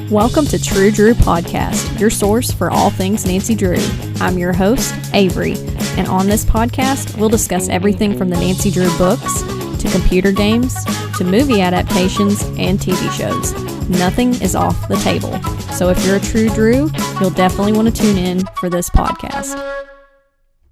Welcome to True Drew Podcast, your source for all things Nancy Drew. I'm your host, Avery, and on this podcast, we'll discuss everything from the Nancy Drew books, to computer games, to movie adaptations, and TV shows. Nothing is off the table. So if you're a True Drew, you'll definitely want to tune in for this podcast.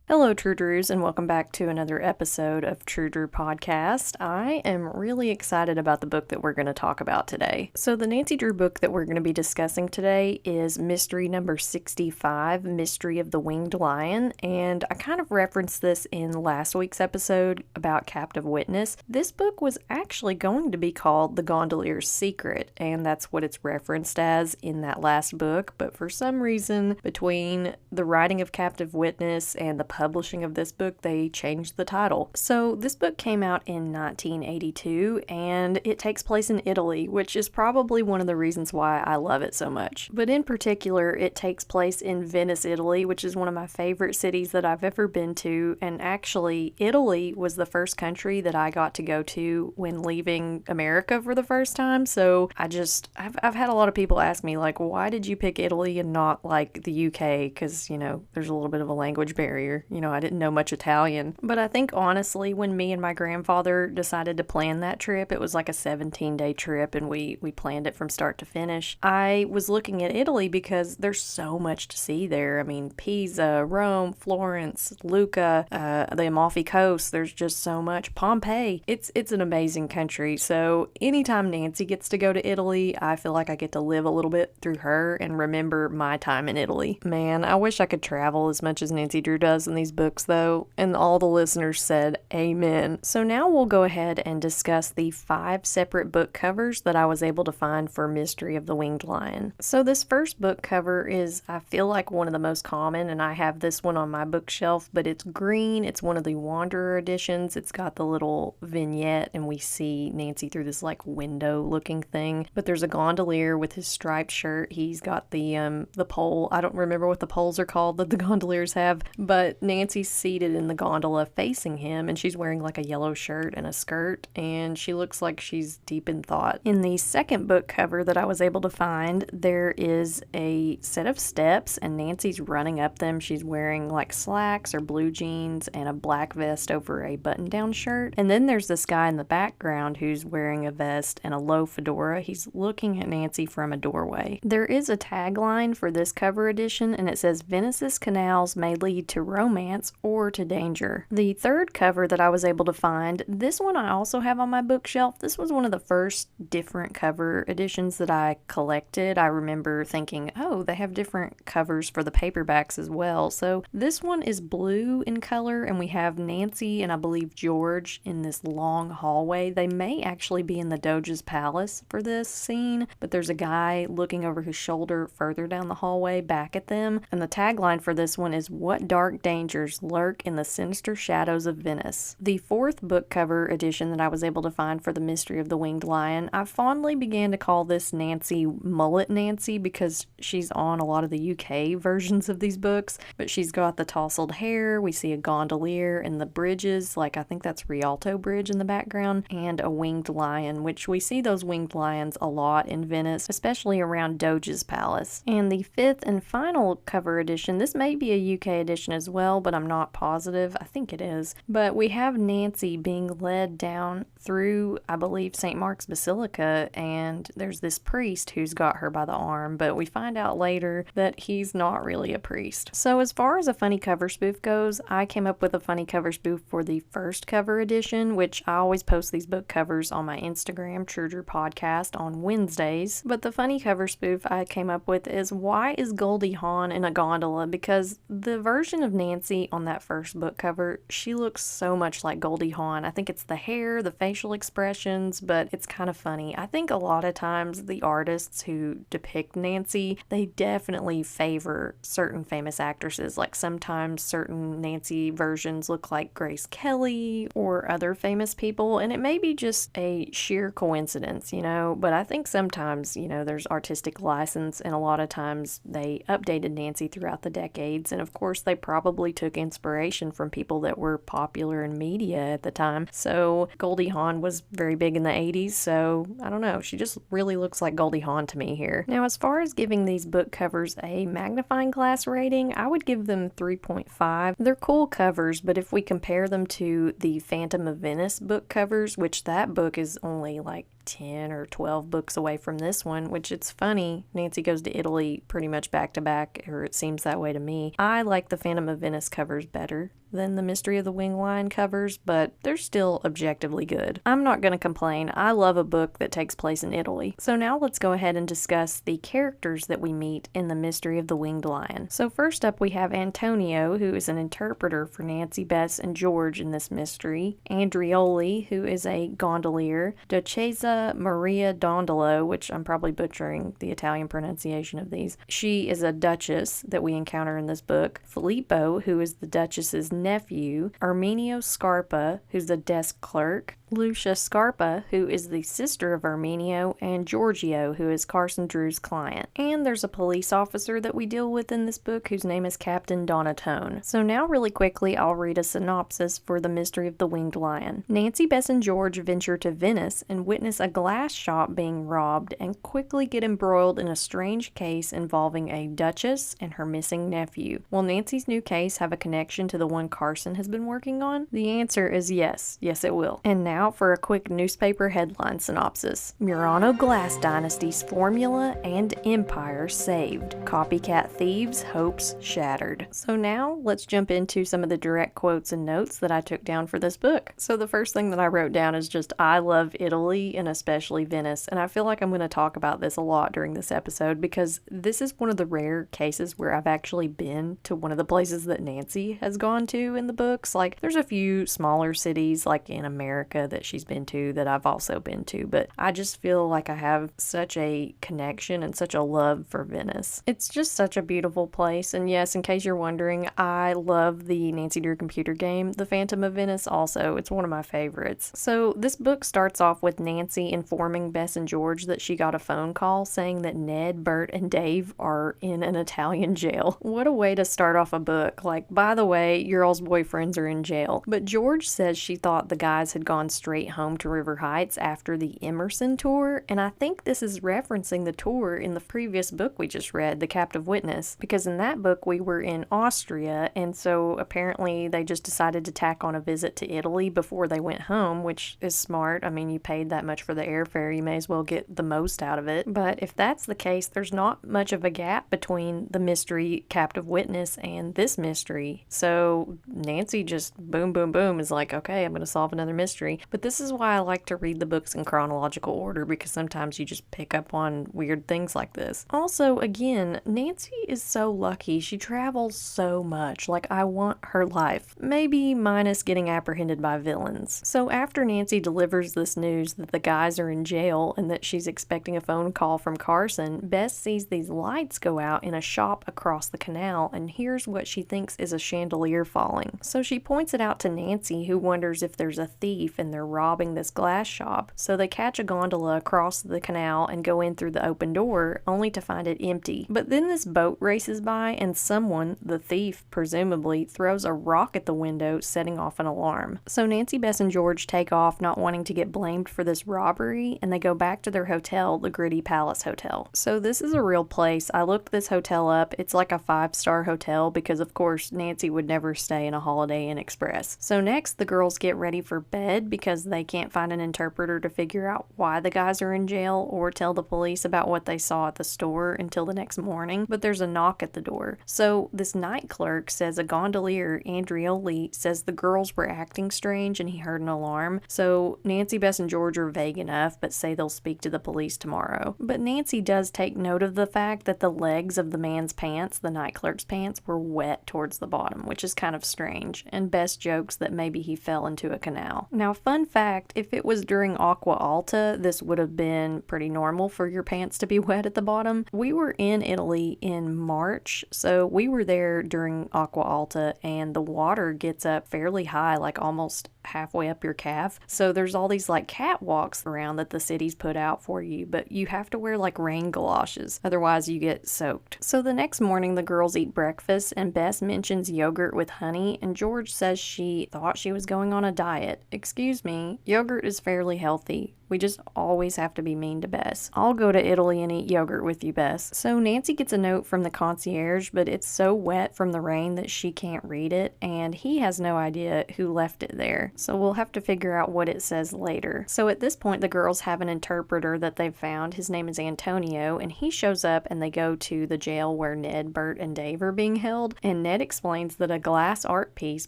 Hello, True Drews, and welcome back to another episode of True Drew Podcast. I am really excited about the book that we're going to talk about today. So the Nancy Drew book that we're going to be discussing today is Mystery Number 65, Mystery of the Winged Lion, and I kind of referenced this in last week's episode about Captive Witness. This book was actually going to be called The Gondolier's Secret, and that's what it's referenced as in that last book, but for some reason, between the writing of Captive Witness and the publishing of this book, they changed the title. So this book came out in 1982 and it takes place in Italy, which is probably one of the reasons why I love it so much. But in particular, it takes place in Venice, Italy, which is one of my favorite cities that I've ever been to. And actually, Italy was the first country that I got to go to when leaving America for the first time. So I've had a lot of people ask me, like, why did you pick Italy and not like the UK? Because, you know, there's a little bit of a language barrier. You know, I didn't know much Italian. But I think, honestly, when me and my grandfather decided to plan that trip, it was like a 17-day trip, and we planned it from start to finish. I was looking at Italy because there's so much to see there. I mean, Pisa, Rome, Florence, Lucca, the Amalfi Coast, there's just so much. Pompeii. It's an amazing country. So anytime Nancy gets to go to Italy, I feel like I get to live a little bit through her and remember my time in Italy. Man, I wish I could travel as much as Nancy Drew does in these books, though, and all the listeners said amen. So now we'll go ahead and discuss the 5 separate book covers that I was able to find for Mystery of the Winged Lion. So this first book cover is, I feel like, one of the most common, and I have this one on my bookshelf, but it's green. It's one of the Wanderer editions. It's got the little vignette, and we see Nancy through this like window looking thing, but there's a gondolier with his striped shirt. He's got the pole. I don't remember what the poles are called that the gondoliers have, but Nancy's seated in the gondola facing him, and she's wearing like a yellow shirt and a skirt, and she looks like she's deep in thought. In the second book cover that I was able to find, there is a set of steps, and Nancy's running up them. She's wearing like slacks or blue jeans and a black vest over a button-down shirt. And then there's this guy in the background who's wearing a vest and a low fedora. He's looking at Nancy from a doorway. There is a tagline for this cover edition, and it says, "Venice's canals may lead to romance or to danger." The third cover that I was able to find, this one I also have on my bookshelf. This was one of the first different cover editions that I collected. I remember thinking, oh, they have different covers for the paperbacks as well. So this one is blue in color, and we have Nancy and I believe George in this long hallway. They may actually be in the Doge's palace for this scene, but there's a guy looking over his shoulder further down the hallway back at them. And the tagline for this one is, "What dark dangers lurk in the sinister shadows of Venice." The fourth book cover edition that I was able to find for the Mystery of the Winged Lion, I fondly began to call this Nancy Mullet Nancy because she's on a lot of the UK versions of these books, but she's got the tousled hair. We see a gondolier and the bridges, like I think that's Rialto Bridge in the background, and a winged lion, which we see those winged lions a lot in Venice, especially around Doge's palace. And the fifth and final cover edition, this may be a UK edition as well, but I'm not positive. I think it is. But we have Nancy being led down through, I believe, St. Mark's Basilica, and there's this priest who's got her by the arm, but we find out later that he's not really a priest. So as far as a funny cover spoof goes, I came up with a funny cover spoof for the first cover edition, which I always post these book covers on my Instagram, True Drew Podcast, on Wednesdays. But the funny cover spoof I came up with is, why is Goldie Hawn in a gondola? Because the version of Nancy on that first book cover, she looks so much like Goldie Hawn. I think it's the hair, the facial expressions, but it's kind of funny. I think a lot of times the artists who depict Nancy, they definitely favor certain famous actresses. Like sometimes certain Nancy versions look like Grace Kelly or other famous people, and it may be just a sheer coincidence, you know, but I think sometimes, you know, there's artistic license, and a lot of times they updated Nancy throughout the decades, and of course they probably probably took inspiration from people that were popular in media at the time. So Goldie Hawn was very big in the 80s, so I don't know, she just really looks like Goldie Hawn to me here. Now, as far as giving these book covers a magnifying glass rating, I would give them 3.5. They're cool covers, but if we compare them to the Phantom of Venice book covers, which that book is only like 10 or 12 books away from this one, which it's funny, Nancy goes to Italy pretty much back to back, or it seems that way to me. I like the Phantom of Venice covers better than the Mystery of the Winged Lion covers, but they're still objectively good. I'm not going to complain. I love a book that takes place in Italy. So now let's go ahead and discuss the characters that we meet in the Mystery of the Winged Lion. So first up we have Antonio, who is an interpreter for Nancy, Bess, and George in this mystery. Andrioli, who is a gondolier. Duchessa Maria Dondolo, which I'm probably butchering the Italian pronunciation of these. She is a duchess that we encounter in this book. Filippo, who is the duchess's nephew. Arminio Scarpa, who's the desk clerk. Lucia Scarpa, who is the sister of Arminio, and Giorgio, who is Carson Drew's client. And there's a police officer that we deal with in this book whose name is Captain Donatone. So now really quickly I'll read a synopsis for the Mystery of the Winged Lion. Nancy, Bess, and George venture to Venice and witness a glass shop being robbed and quickly get embroiled in a strange case involving a duchess and her missing nephew. Will Nancy's new case have a connection to the one Carson has been working on? The answer is yes. Yes, it will. And now for a quick newspaper headline synopsis. Murano Glass Dynasty's formula and empire saved. Copycat thieves' hopes shattered. So now let's jump into some of the direct quotes and notes that I took down for this book. So the first thing that I wrote down is just, I love Italy and especially Venice. And I feel like I'm going to talk about this a lot during this episode because this is one of the rare cases where I've actually been to one of the places that Nancy has gone to in the books. Like, there's a few smaller cities like in America that she's been to that I've also been to, but I just feel like I have such a connection and such a love for Venice. It's just such a beautiful place. And yes, in case you're wondering, I love the Nancy Drew computer game, The Phantom of Venice also. It's one of my favorites. So this book starts off with Nancy informing Bess and George that she got a phone call saying that Ned, Burt, and Dave are in an Italian jail. What a way to start off a book. Like, by the way, your all's boyfriends are in jail. But George says she thought the guys had gone straight home to River Heights after the Emerson tour, and I think this is referencing the tour in the previous book we just read, The Captive Witness, because in that book we were in Austria, and so apparently they just decided to tack on a visit to Italy before they went home, which is smart. I mean, you paid that much for the airfare, you may as well get the most out of it. But if that's the case, there's not much of a gap between the mystery Captive Witness and this mystery, so Nancy just boom boom boom is like, okay, I'm gonna solve another mystery. But this is why I like to read the books in chronological order, because sometimes you just pick up on weird things like this. Also, again, Nancy is so lucky. She travels so much. Like, I want her life. Maybe minus getting apprehended by villains. So after Nancy delivers this news that the guys are in jail and that she's expecting a phone call from Carson, Bess sees these lights go out in a shop across the canal and hears what she thinks is a chandelier falling. So she points it out to Nancy, who wonders if there's a thief and they're robbing this glass shop. So they catch a gondola across the canal and go in through the open door, only to find it empty. But then this boat races by and someone, the thief presumably, throws a rock at the window, setting off an alarm. So Nancy, Bess, and George take off, not wanting to get blamed for this robbery, and they go back to their hotel, the Gritty Palace Hotel. So this is a real place. I looked this hotel up. It's like a 5-star hotel because, of course, Nancy would never stay in a Holiday Inn Express. So next, the girls get ready for bed because they can't find an interpreter to figure out why the guys are in jail or tell the police about what they saw at the store until the next morning. But there's a knock at the door. So this night clerk says a gondolier, Andrioli, says the girls were acting strange and he heard an alarm. So Nancy, Bess, and George are vague enough, but say they'll speak to the police tomorrow. But Nancy does take note of the fact that the legs of the man's pants, the night clerk's pants, were wet towards the bottom, which is kind of strange. And Bess jokes that maybe he fell into a canal. Now, fun fact, if it was during Aqua Alta, this would have been pretty normal for your pants to be wet at the bottom. We were in Italy in March, so we were there during Aqua Alta, and the water gets up fairly high, like almost halfway up your calf. So there's all these like catwalks around that the city's put out for you, but you have to wear like rain galoshes, otherwise you get soaked. So the next morning the girls eat breakfast and Bess mentions yogurt with honey, and George says she thought she was going on a diet. Excuse me, yogurt is fairly healthy. We just always have to be mean to Bess. I'll go to Italy and eat yogurt with you, Bess. So Nancy gets a note from the concierge, but it's so wet from the rain that she can't read it, and he has no idea who left it there. So we'll have to figure out what it says later. So at this point, the girls have an interpreter that they've found. His name is Antonio, and he shows up and they go to the jail where Ned, Burt, and Dave are being held, and Ned explains that a glass art piece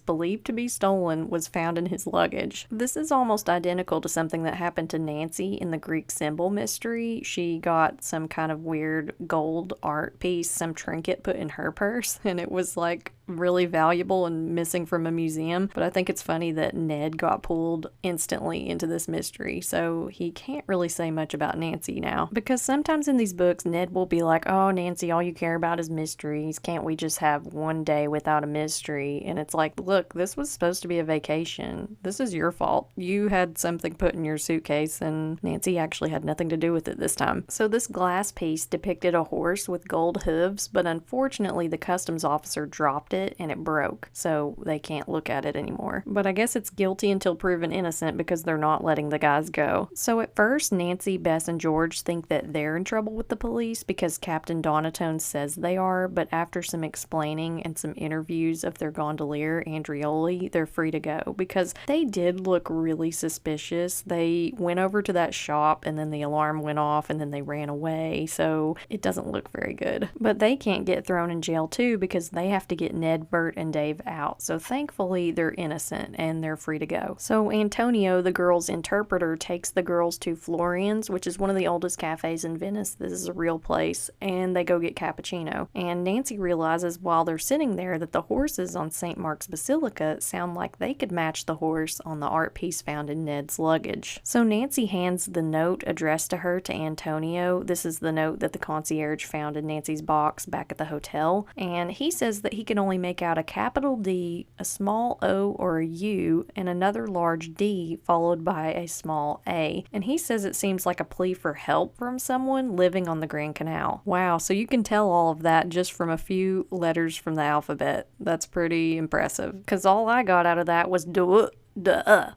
believed to be stolen was found in his luggage. This is almost identical to something that happened to Nancy in the Greek symbol mystery. She got some kind of weird gold art piece, some trinket put in her purse, and it was like really valuable and missing from a museum. But I think it's funny that Ned got pulled instantly into this mystery, so he can't really say much about Nancy now, because sometimes in these books Ned will be like, oh Nancy, all you care about is mysteries, can't we just have one day without a mystery? And it's like, look, this was supposed to be a vacation, this is your fault, you had something put in your suitcase and Nancy actually had nothing to do with it this time. So this glass piece depicted a horse with gold hooves, but unfortunately the customs officer dropped it and it broke, so they can't look at it anymore. But I guess it's guilty until proven innocent because they're not letting the guys go. So at first, Nancy, Bess, and George think that they're in trouble with the police because Captain Donatone says they are, but after some explaining and some interviews of their gondolier, Andreoli, they're free to go because they did look really suspicious. They went over to that shop and then the alarm went off and then they ran away, so it doesn't look very good. But they can't get thrown in jail too because they have to get Ned, Burt, and Dave out, so thankfully they're innocent and they're free to go. So Antonio, the girls' interpreter, takes the girls to Florian's, which is one of the oldest cafes in Venice. This is a real place, and they go get cappuccino. And Nancy realizes while they're sitting there that the horses on St. Mark's Basilica sound like they could match the horse on the art piece found in Ned's luggage. So Nancy hands the note addressed to her to Antonio. This is the note that the concierge found in Nancy's box back at the hotel, and he says that he can only make out a capital D, a small O or a U, and another large D followed by a small A. And he says it seems like a plea for help from someone living on the Grand Canal. Wow, so you can tell all of that just from a few letters from the alphabet. That's pretty impressive, because all I got out of that was duh.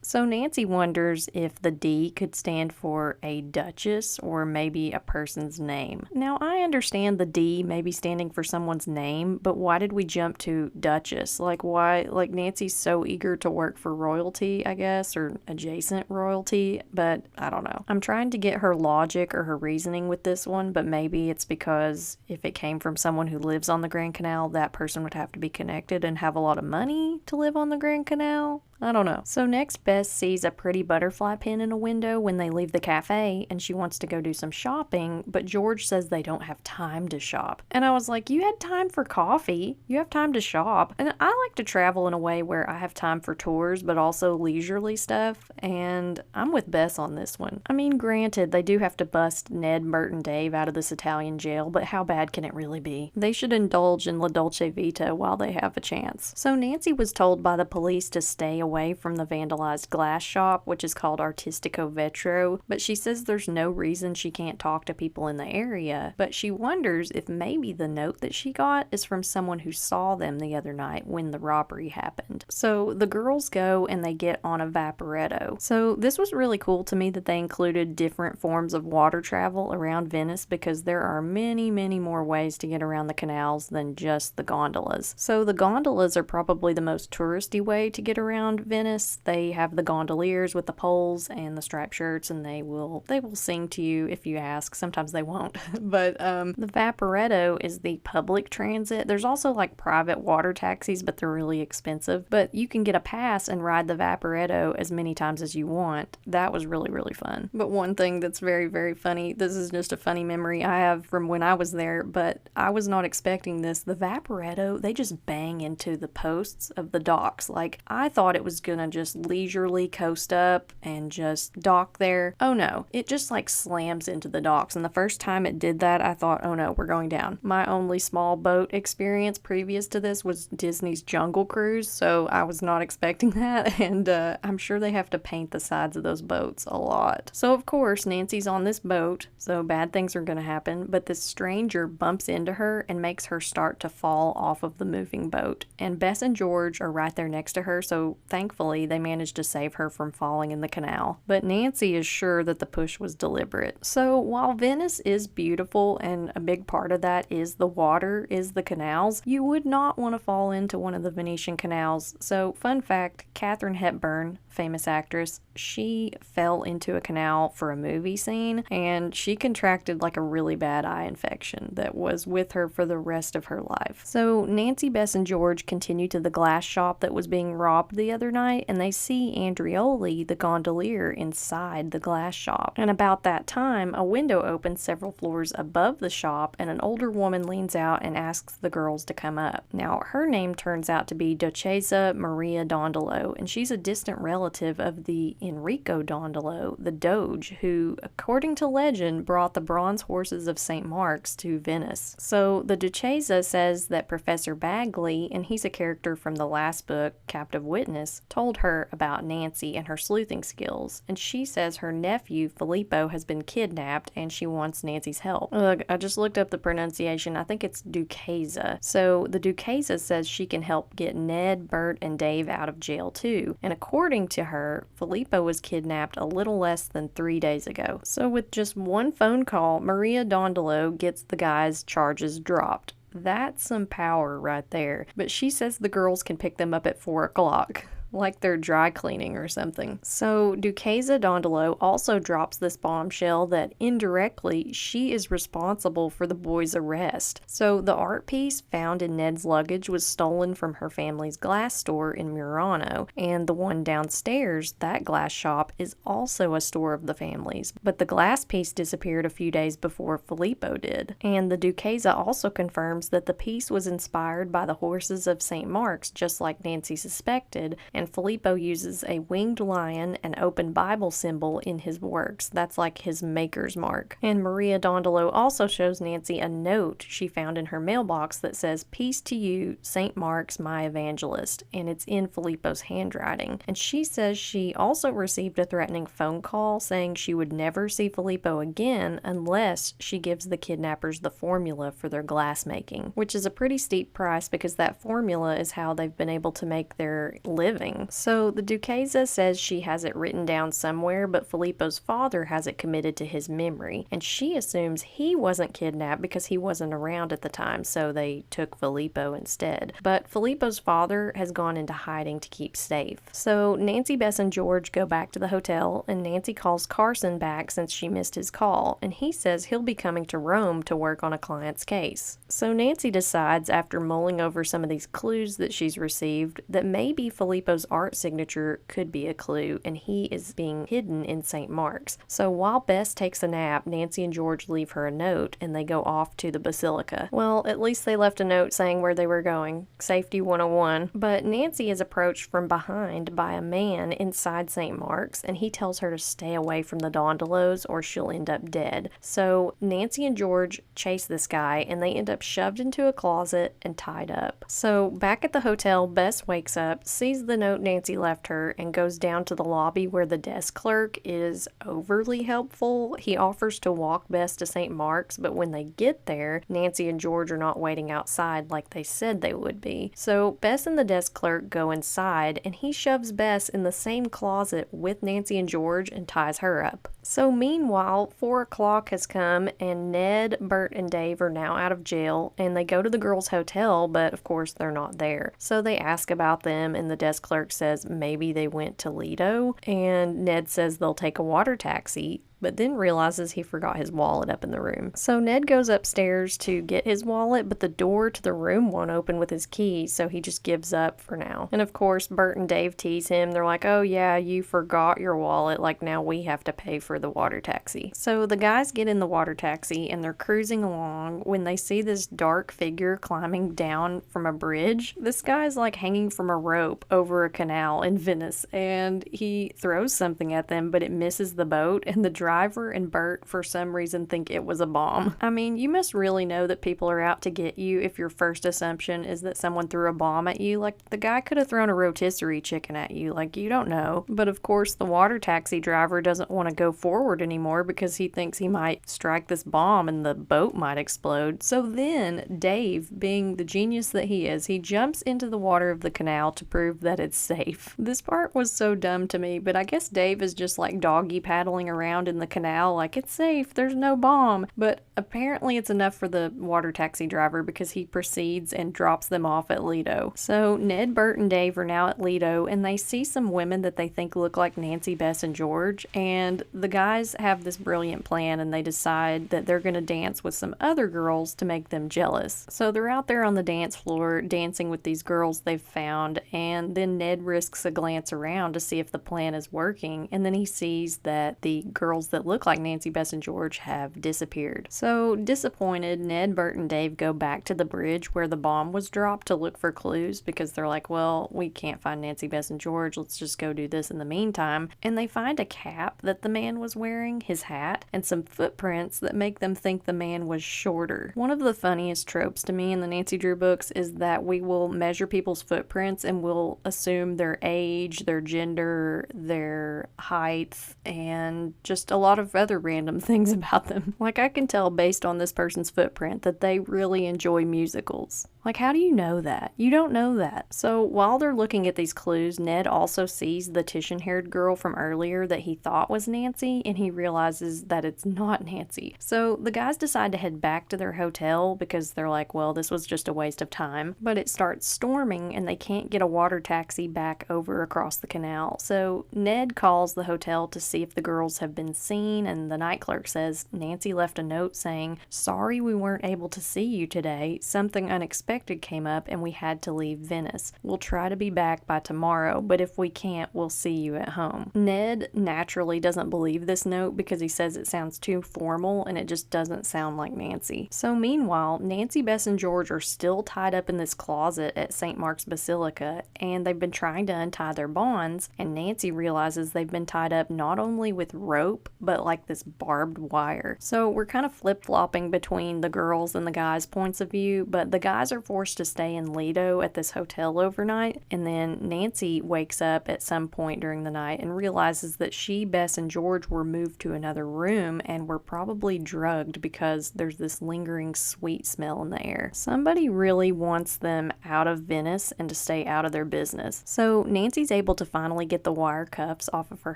So Nancy wonders if the D could stand for a duchess or maybe a person's name. Now I understand the D may be standing for someone's name, but why did we jump to duchess? Like why? Like Nancy's so eager to work for royalty, I guess, or adjacent royalty, but I don't know. I'm trying to get her logic or her reasoning with this one, but maybe it's because if it came from someone who lives on the Grand Canal, that person would have to be connected and have a lot of money to live on the Grand Canal. I don't know. So next, Bess sees a pretty butterfly pin in a window when they leave the cafe, and she wants to go do some shopping, but George says they don't have time to shop. And I was like, you had time for coffee. You have time to shop. And I like to travel in a way where I have time for tours, but also leisurely stuff, and I'm with Bess on this one. I mean, granted, they do have to bust Ned, Burt, and Dave out of this Italian jail, but how bad can it really be? They should indulge in La Dolce Vita while they have a chance. So Nancy was told by the police to stay away from the vandalized glass shop, which is called Artistico Vetro, but she says there's no reason she can't talk to people in the area, but she wonders if maybe the note that she got is from someone who saw them the other night when the robbery happened. So the girls go and they get on a vaporetto. So this was really cool to me that they included different forms of water travel around Venice, because there are many more ways to get around the canals than just the gondolas. So the gondolas are probably the most touristy way to get around Venice. They have the gondoliers with the poles and the striped shirts, and they will sing to you if you ask. Sometimes they won't. But the vaporetto is the public transit. There's also like private water taxis, but they're really expensive. But you can get a pass and ride the vaporetto as many times as you want. That was really fun. But one thing that's very funny, this is just a funny memory I have from when I was there, but I was not expecting this. The vaporetto, they just bang into the posts of the docks. Like, I thought it it was gonna just leisurely coast up and just dock there. Oh no, it just like slams into the docks, and the first time it did that, I thought, oh no, we're going down. My only small boat experience previous to this was Disney's Jungle Cruise, so I was not expecting that, and I'm sure they have to paint the sides of those boats a lot. So of course, Nancy's on this boat, so bad things are gonna happen, but this stranger bumps into her and makes her start to fall off of the moving boat, and Bess and George are right there next to her, so thankfully they managed to save her from falling in the canal. But Nancy is sure that the push was deliberate. So while Venice is beautiful and a big part of that is the water, is the canals, you would not want to fall into one of the Venetian canals. So fun fact, Katharine Hepburn, famous actress, she fell into a canal for a movie scene and she contracted like a really bad eye infection that was with her for the rest of her life. So Nancy, Bess, and George continue to the glass shop that was being robbed the other night, and they see Andreoli, the gondolier, inside the glass shop. And about that time, a window opens several floors above the shop and an older woman leans out and asks the girls to come up. Now, her name turns out to be Duchessa Maria Dondolo, and she's a distant relative of the Enrico Dondolo, the Doge, who, according to legend, brought the bronze horses of St. Mark's to Venice. So the Duchessa says that Professor Bagley, and he's a character from the last book, Captive Witness, told her about Nancy and her sleuthing skills, and she says her nephew, Filippo, has been kidnapped and she wants Nancy's help. Look, I just looked up the pronunciation. I think it's duchessa. So the duchessa says she can help get Ned, Burt, and Dave out of jail too, and according to her, Filippo was kidnapped a little less than 3 days ago. So with just one phone call, Maria Dondolo gets the guy's charges dropped. That's some power right there. But she says the girls can pick them up at 4 o'clock. Like they're dry cleaning or something. So Duchessa Dondolo also drops this bombshell that indirectly she is responsible for the boys' arrest. So the art piece found in Ned's luggage was stolen from her family's glass store in Murano, and the one downstairs, that glass shop, is also a store of the family's, but the glass piece disappeared a few days before Filippo did. And the Duchessa also confirms that the piece was inspired by the horses of St. Mark's, just like Nancy suspected, and Filippo uses a winged lion and open Bible symbol in his works. That's like his maker's mark. And Maria Dondolo also shows Nancy a note she found in her mailbox that says, "Peace to you, St. Mark's, my evangelist," and it's in Filippo's handwriting. And she says she also received a threatening phone call saying she would never see Filippo again unless she gives the kidnappers the formula for their glass making, which is a pretty steep price because that formula is how they've been able to make their living. So the Duchessa says she has it written down somewhere, but Filippo's father has it committed to his memory, and she assumes he wasn't kidnapped because he wasn't around at the time, so they took Filippo instead. But Filippo's father has gone into hiding to keep safe. So Nancy, Bess, and George go back to the hotel, and Nancy calls Carson back since she missed his call, and he says he'll be coming to Rome to work on a client's case. So Nancy decides, after mulling over some of these clues that she's received, that maybe Filippo's art signature could be a clue, and he is being hidden in St. Mark's. So while Bess takes a nap, Nancy and George leave her a note, and they go off to the basilica. Well, at least they left a note saying where they were going. Safety 101. But Nancy is approached from behind by a man inside St. Mark's, and he tells her to stay away from the Dondolos or she'll end up dead. So Nancy and George chase this guy, and they end up shoved into a closet and tied up. So back at the hotel, Bess wakes up, sees the note Nancy left her, and goes down to the lobby where the desk clerk is overly helpful. He offers to walk Bess to St. Mark's, but when they get there, Nancy and George are not waiting outside like they said they would be. So Bess and the desk clerk go inside, and he shoves Bess in the same closet with Nancy and George and ties her up. So meanwhile, 4 o'clock has come, and Ned, Burt, and Dave are now out of jail, and they go to the girls' hotel, but of course they're not there. So they ask about them, and the desk clerk says maybe they went to Lido, and Ned says they'll take a water taxi. but then realizes he forgot his wallet up in the room. So Ned goes upstairs to get his wallet, but the door to the room won't open with his key, so he just gives up for now. And of course, Burt and Dave tease him. They're like, oh yeah, you forgot your wallet, like now we have to pay for the water taxi. So the guys get in the water taxi and they're cruising along when they see this dark figure climbing down from a bridge. This guy's like hanging from a rope over a canal in Venice, and he throws something at them, but it misses the boat, and the driver and Burt for some reason think it was a bomb. I mean, you must really know that people are out to get you if your first assumption is that someone threw a bomb at you. Like, the guy could have thrown a rotisserie chicken at you, like, you don't know. But of course the water taxi driver doesn't want to go forward anymore because he thinks he might strike this bomb and the boat might explode. So then Dave, being the genius that he is, he jumps into the water of the canal to prove that it's safe. This part was so dumb to me, but I guess Dave is just like doggy paddling around in the canal like, it's safe, there's no bomb. But apparently it's enough for the water taxi driver because he proceeds and drops them off at Lido. So Ned, Burt, and Dave are now at Lido, and they see some women that they think look like Nancy, Bess, and George, and the guys have this brilliant plan, and they decide that they're going to dance with some other girls to make them jealous. So they're out there on the dance floor dancing with these girls they've found, and then Ned risks a glance around to see if the plan is working, and then he sees that the girls that look like Nancy, Bess, and George have disappeared. So disappointed, Ned, Burt, and Dave go back to the bridge where the bomb was dropped to look for clues because they're like, well, we can't find Nancy, Bess, and George, let's just go do this in the meantime. And they find a cap that the man was wearing, his hat, and some footprints that make them think the man was shorter. One of the funniest tropes to me in the Nancy Drew books is that we will measure people's footprints and we'll assume their age, their gender, their height, and just a lot of other random things about them. Like, I can tell based on this person's footprint that they really enjoy musicals. Like, how do you know that? You don't know that. So while they're looking at these clues, Ned also sees the Titian-haired girl from earlier that he thought was Nancy, and he realizes that it's not Nancy. So the guys decide to head back to their hotel because they're like, well, this was just a waste of time. But it starts storming, and they can't get a water taxi back over across the canal. So Ned calls the hotel to see if the girls have been seen, and the night clerk says Nancy left a note saying, sorry we weren't able to see you today. Something unexpected came up and we had to leave Venice. We'll try to be back by tomorrow, but if we can't, we'll see you at home. Ned naturally doesn't believe this note because he says it sounds too formal and it just doesn't sound like Nancy. So meanwhile, Nancy, Bess, and George are still tied up in this closet at St. Mark's Basilica, and they've been trying to untie their bonds, and Nancy realizes they've been tied up not only with rope, but like this barbed wire. So we're kind of flip-flopping between the girls' and the guys' points of view, but the guys are forced to stay in Lido at this hotel overnight, and then Nancy wakes up at some point during the night and realizes that she, Bess, and George were moved to another room and were probably drugged because there's this lingering sweet smell in the air. Somebody really wants them out of Venice and to stay out of their business. So Nancy's able to finally get the wire cuffs off of her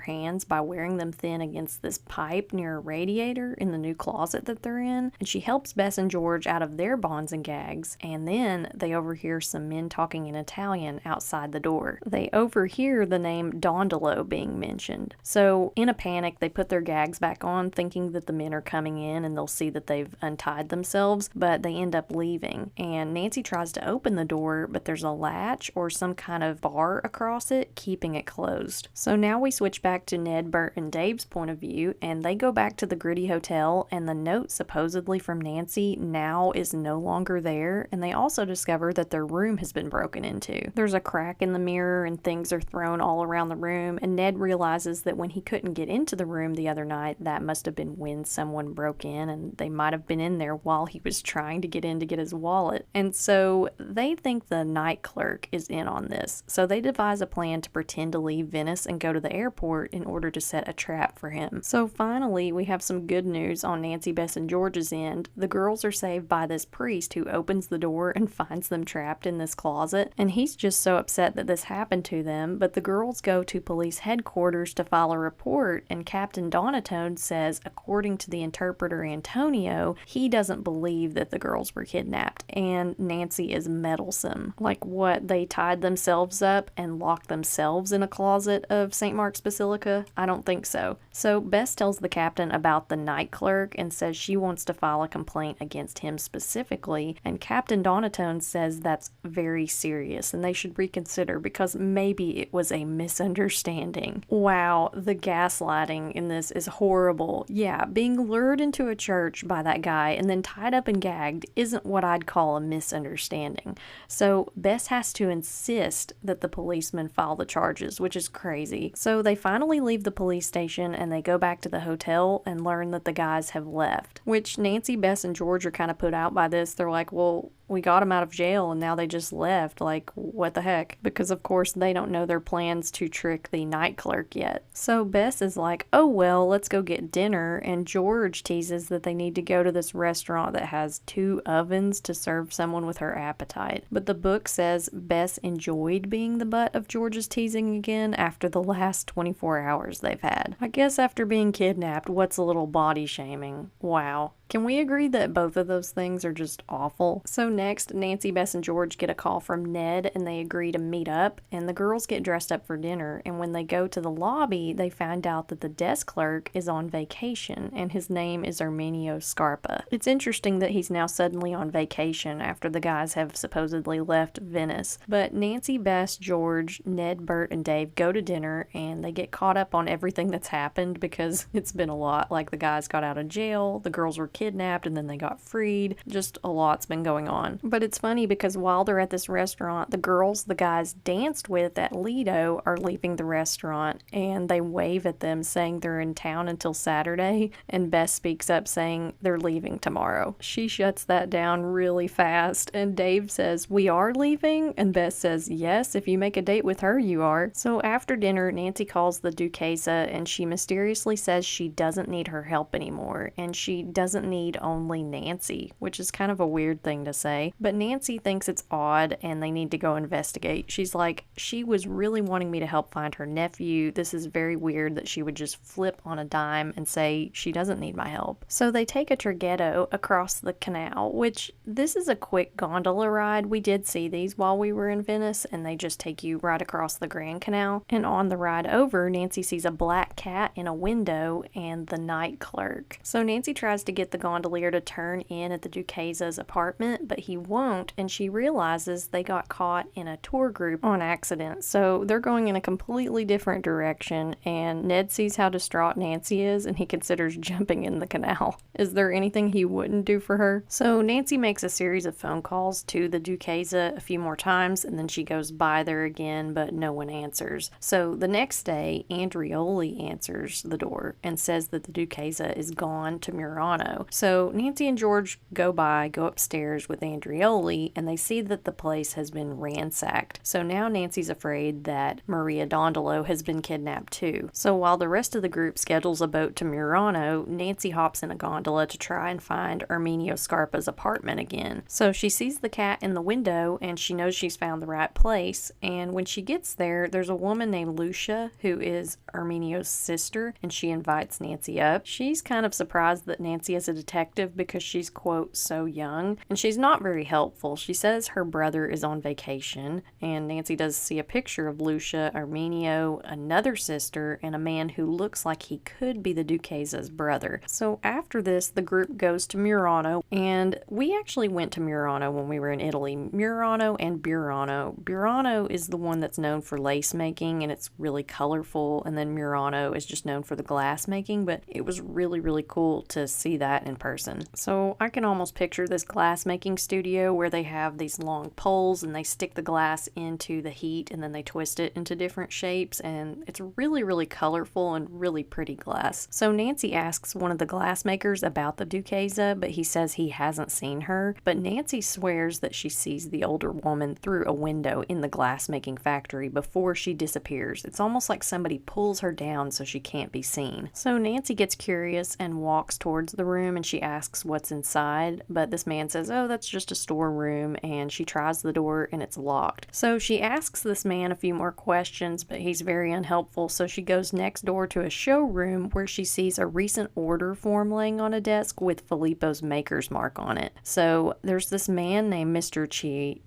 hands by wearing them thin against this pipe near a radiator in the new closet that they're in, and she helps Bess and George out of their bonds and gags, and then they overhear some men talking in Italian outside the door. They overhear the name Dondolo being mentioned. So in a panic, they put their gags back on, thinking that the men are coming in and they'll see that they've untied themselves, but they end up leaving. And Nancy tries to open the door, but there's a latch or some kind of bar across it, keeping it closed. So now we switch back to Ned, Burt, and Dave's point of view, and they go back to the gritty hotel, and the note supposedly from Nancy now is no longer there, and they also discover that their room has been broken into. There's a crack in the mirror and things are thrown all around the room, and Ned realizes that when he couldn't get into the room the other night, that must have been when someone broke in, and they might have been in there while he was trying to get in to get his wallet. And so they think the night clerk is in on this. So they devise a plan to pretend to leave Venice and go to the airport in order to set a trap for him. So finally, we have some good news on Nancy, Bess, and George's end. The girls are saved by this priest who opens the door and finds them trapped in this closet, and he's just so upset that this happened to them. But the girls go to police headquarters to file a report, and Captain Donatone says, according to the interpreter Antonio, he doesn't believe that the girls were kidnapped, and Nancy is meddlesome. Like what, they tied themselves up and locked themselves in a closet of St. Mark's Basilica? I don't think so. So Bess tells the captain about the night clerk and says she wants to file a complaint against him specifically, and Captain Donatone says that's very serious and they should reconsider because maybe it was a misunderstanding. Wow, the gaslighting in this is horrible. Yeah, being lured into a church by that guy and then tied up and gagged isn't what I'd call a misunderstanding. So Bess has to insist that the policeman file the charges, which is crazy. So they finally leave the police station and they go back to the hotel and learn that the guys have left, which Nancy, Bess, and George are kind of put out by this. They're like, well, we got them out of jail and now they just left. Like, what the heck? Because of course they don't know their plans to trick the night clerk yet. So Bess is like, oh well, let's go get dinner, and George teases that they need to go to this restaurant that has 2 ovens to serve someone with her appetite. But the book says Bess enjoyed being the butt of George's teasing again after the last 24 hours they've had. I guess after being kidnapped, what's a little body shaming? Wow. Can we agree that both of those things are just awful? So next, Nancy, Bess, and George get a call from Ned and they agree to meet up, and the girls get dressed up for dinner, and when they go to the lobby, they find out that the desk clerk is on vacation and his name is Arminio Scarpa. It's interesting that he's now suddenly on vacation after the guys have supposedly left Venice. But Nancy, Bess, George, Ned, Burt, and Dave go to dinner and they get caught up on everything that's happened because it's been a lot. Like the guys got out of jail, the girls were kidnapped and then they got freed. Just a lot's been going on. But it's funny because while they're at this restaurant, the girls the guys danced with at Lido are leaving the restaurant and they wave at them saying they're in town until Saturday, and Bess speaks up saying they're leaving tomorrow. She shuts that down really fast and Dave says, we are leaving? And Bess says, yes, if you make a date with her you are. So after dinner, Nancy calls the duchessa and she mysteriously says she doesn't need her help anymore and she doesn't need only Nancy, which is kind of a weird thing to say. But Nancy thinks it's odd and they need to go investigate. She's like, she was really wanting me to help find her nephew. This is very weird that she would just flip on a dime and say she doesn't need my help. So they take a traghetto across the canal, which this is a quick gondola ride. We did see these while we were in Venice and they just take you right across the Grand Canal. And on the ride over, Nancy sees a black cat in a window and the night clerk. So Nancy tries to get the gondolier to turn in at the duchessa's apartment, but he won't, and she realizes they got caught in a tour group on accident. So they're going in a completely different direction, and Ned sees how distraught Nancy is and he considers jumping in the canal. Is there anything he wouldn't do for her? So Nancy makes a series of phone calls to the duchessa a few more times, and then she goes by there again, but no one answers. So the next day, Andreoli answers the door and says that the duchessa is gone to Murano. So Nancy and George go upstairs with Andreoli, and they see that the place has been ransacked. So now Nancy's afraid that Maria Dondolo has been kidnapped too. So while the rest of the group schedules a boat to Murano, Nancy hops in a gondola to try and find Arminio Scarpa's apartment again. So she sees the cat in the window and she knows she's found the right place, and when she gets there, there's a woman named Lucia who is Arminio's sister, and she invites Nancy up. She's kind of surprised that Nancy is a detective because she's, quote, so young, and she's not very helpful. She says her brother is on vacation, and Nancy does see a picture of Lucia, Arminio, another sister, and a man who looks like he could be the duchessa's brother. So after this, the group goes to Murano, and we actually went to Murano when we were in Italy. Murano and Burano. Burano is the one that's known for lace making, and it's really colorful, and then Murano is just known for the glass making, but it was really, really cool to see that in person. So I can almost picture this glass making studio where they have these long poles and they stick the glass into the heat and then they twist it into different shapes, and it's really, really colorful and really pretty glass. So Nancy asks one of the glass makers about the duchessa, but he says he hasn't seen her, but Nancy swears that she sees the older woman through a window in the glass making factory before she disappears. It's almost like somebody pulls her down so she can't be seen. So Nancy gets curious and walks towards the room, room and she asks what's inside, but this man says, oh, that's just a storeroom, and she tries the door and it's locked. So she asks this man a few more questions, but he's very unhelpful, so she goes next door to a showroom where she sees a recent order form laying on a desk with Filippo's maker's mark on it. So there's this man named Mr. Chiais?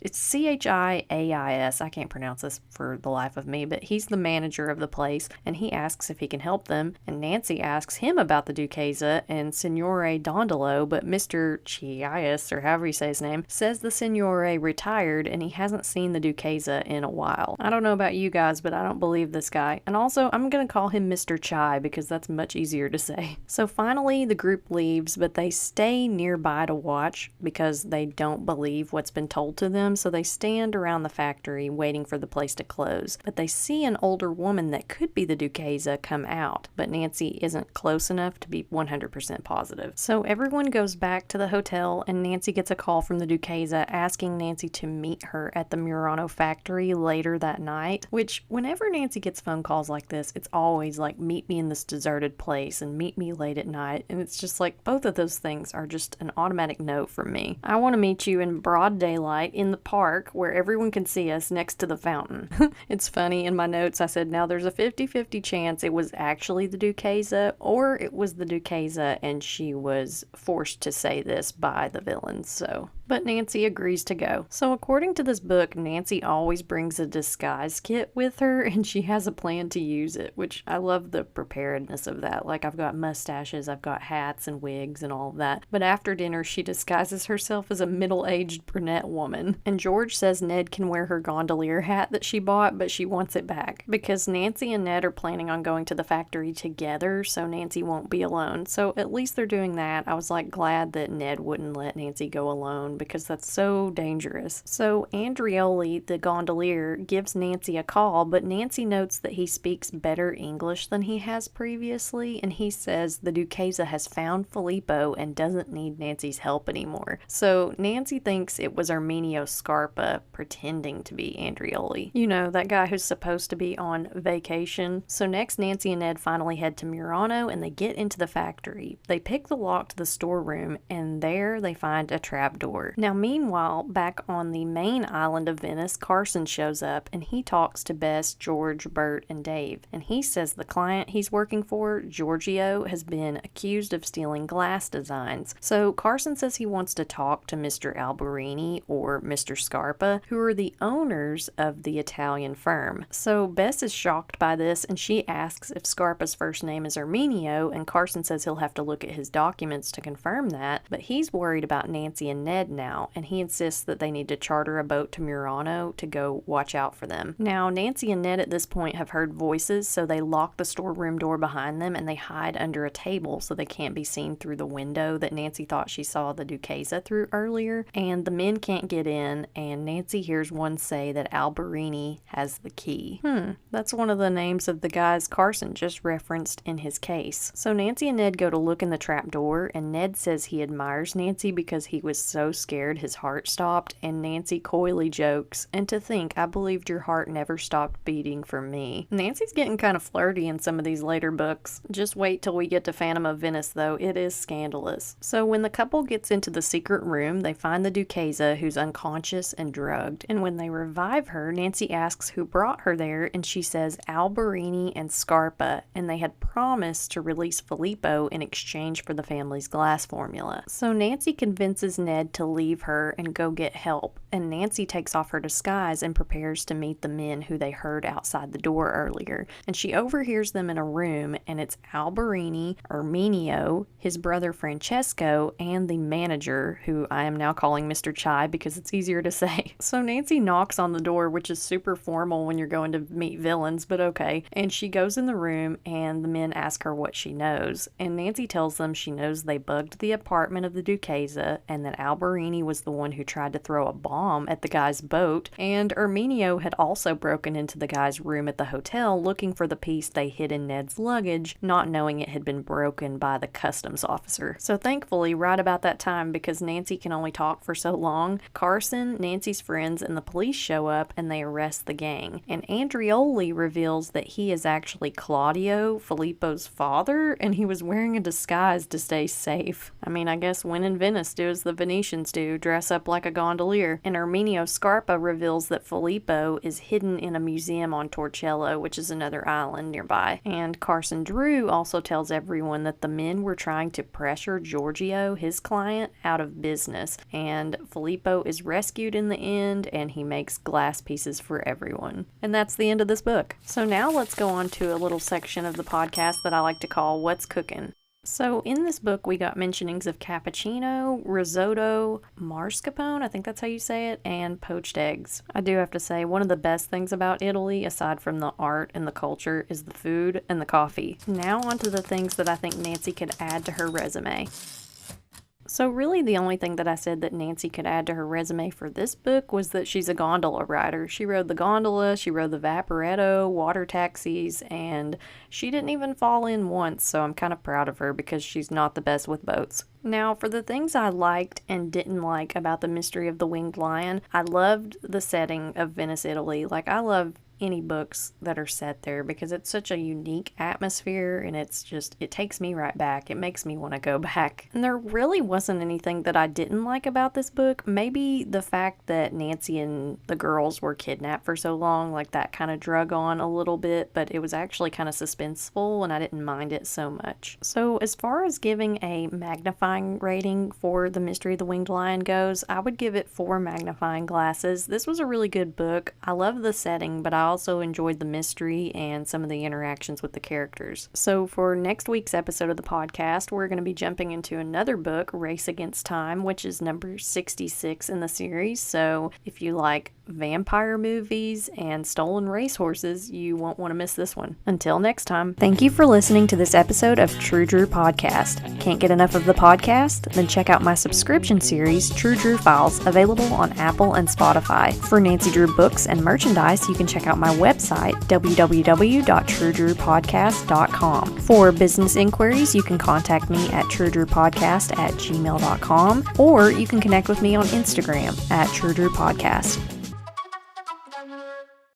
It's Chiais. I can't pronounce this for the life of me, but he's the manager of the place, and he asks if he can help them, and Nancy asks him about the duchessa and Signore Dondolo, but Mr. Chiais, or however you say his name, says the Signore retired and he hasn't seen the duchessa in a while. I don't know about you guys, but I don't believe this guy, and also I'm gonna call him Mr. Chai because that's much easier to say. So finally the group leaves, but they stay nearby to watch because they don't believe what's been told to them, so they stand around the factory waiting for the place to close. But they see an older woman that could be the duchessa come out, but Nancy isn't close enough to be 100% positive. So everyone goes back to the hotel, and Nancy gets a call from the duchessa asking Nancy to meet her at the Murano factory later that night, which whenever Nancy gets phone calls like this, it's always like, meet me in this deserted place and meet me late at night, and it's just like both of those things are just an automatic no from me. I want to meet you in broad daylight in the park where everyone can see us next to the fountain. It's funny, in my notes I said, now there's a 50-50 chance it was actually the duchessa or it was the duchessa and she was forced to say this by the villains, so. But Nancy agrees to go. So according to this book, Nancy always brings a disguise kit with her and she has a plan to use it, which I love the preparedness of that. Like, I've got mustaches, I've got hats and wigs and all of that. But after dinner, she disguises herself as a middle-aged brunette woman. And George says Ned can wear her gondolier hat that she bought, but she wants it back because Nancy and Ned are planning on going to the factory together, so Nancy won't be alone. So at least they're doing that. I was like glad that Ned wouldn't let Nancy go alone because that's so dangerous. So Andreoli, the gondolier, gives Nancy a call, but Nancy notes that he speaks better English than he has previously, and he says the duchessa has found Filippo and doesn't need Nancy's help anymore. So Nancy thinks it was Arminio Scarpa pretending to be Andreoli. You know, that guy who's supposed to be on vacation. So next, Nancy and Ned finally head to Murano and they get into the factory. They pick the lock to the storeroom, and there they find a trapdoor. Now meanwhile, back on the main island of Venice, Carson shows up and he talks to Bess, George, Burt, and Dave. And he says the client he's working for, Giorgio, has been accused of stealing glass designs. So Carson says he wants to talk to Mr. Alberini or Mr. Scarpa, who are the owners of the Italian firm. So Bess is shocked by this and she asks if Scarpa's first name is Arminio, and Carson says he'll have to look at his documents to confirm that, but he's worried about Nancy and Ned now, and he insists that they need to charter a boat to Murano to go watch out for them. Now Nancy and Ned at this point have heard voices, so they lock the storeroom door behind them and they hide under a table so they can't be seen through the window that Nancy thought she saw the duchessa through earlier, and the men can't get in, and Nancy hears one say that Alberini has the key. That's one of the names of the guys Carson just referenced in his case. So Nancy and Ned go to look in the trapdoor, and Ned says he admires Nancy because he was so scared his heart stopped, and Nancy coyly jokes, "And to think, I believed your heart never stopped beating for me." Nancy's getting kind of flirty in some of these later books. Just wait till we get to Phantom of Venice though, it is scandalous. So when the couple gets into the secret room, they find the duchessa who's unconscious and drugged, and when they revive her, Nancy asks who brought her there, and she says Alberini and Scarpa, and they had promised to release Filippo in exchange for the family's glass formula. So Nancy convinces Ned to leave her and go get help, and Nancy takes off her disguise and prepares to meet the men who they heard outside the door earlier, and she overhears them in a room, and it's Alberini, Arminio, his brother Francesco, and the manager, who I am now calling Mr. Chai because it's easier to say. So Nancy knocks on the door, which is super formal when you're going to meet villains, but okay, and she goes in the room and the men ask her what she knows, and Nancy tells them she knows they bugged the apartment of the duchessa and that Alberini was the one who tried to throw a bomb at the guy's boat, and Arminio had also broken into the guy's room at the hotel looking for the piece they hid in Ned's luggage, not knowing it had been broken by the customs officer. So thankfully, right about that time, because Nancy can only talk for for so long, Carson, Nancy's friends, and the police show up and they arrest the gang. And Andreoli reveals that he is actually Claudio, Filippo's father, and he was wearing a disguise to stay safe. I mean, I guess when in Venice, do as the Venetians do, dress up like a gondolier. And Arminio Scarpa reveals that Filippo is hidden in a museum on Torcello, which is another island nearby. And Carson Drew also tells everyone that the men were trying to pressure Giorgio, his client, out of business. And Filippo is rescued in the end, and he makes glass pieces for everyone. And that's the end of this book. So now let's go on to a little section of the podcast that I like to call What's Cooking. So in this book, we got mentionings of cappuccino, risotto, mascarpone, I think that's how you say it, and poached eggs. I do have to say, one of the best things about Italy, aside from the art and the culture, is the food and the coffee. Now on to the things that I think Nancy could add to her resume. So really the only thing that I said that Nancy could add to her resume for this book was that she's a gondola rider. She rode the gondola, she rode the Vaporetto, water taxis, and she didn't even fall in once, so I'm kind of proud of her because she's not the best with boats. Now, for the things I liked and didn't like about The Mystery of the Winged Lion, I loved the setting of Venice, Italy. Like, I love any books that are set there because it's such a unique atmosphere and it's just, it takes me right back. It makes me want to go back. And there really wasn't anything that I didn't like about this book. Maybe the fact that Nancy and the girls were kidnapped for so long, like that kind of drug on a little bit, but it was actually kind of suspenseful and I didn't mind it so much. So as far as giving a magnifying rating for The Mystery of the Winged Lion goes, I would give it 4 magnifying glasses. This was a really good book. I love the setting, but I also enjoyed the mystery and some of the interactions with the characters. So for next week's episode of the podcast, we're going to be jumping into another book, Race Against Time, which is number 66 in the series. So if you like vampire movies and stolen racehorses, you won't want to miss this one. Until next time, thank you for listening to this episode of True Drew Podcast. Can't get enough of the podcast? Then check out my subscription series, True Drew Files, available on Apple and Spotify. For Nancy Drew books and merchandise, you can check out my website, www.truedrewpodcast.com. For business inquiries, you can contact me at truedrewpodcast@gmail.com, or you can connect with me on Instagram at True Drew Podcast.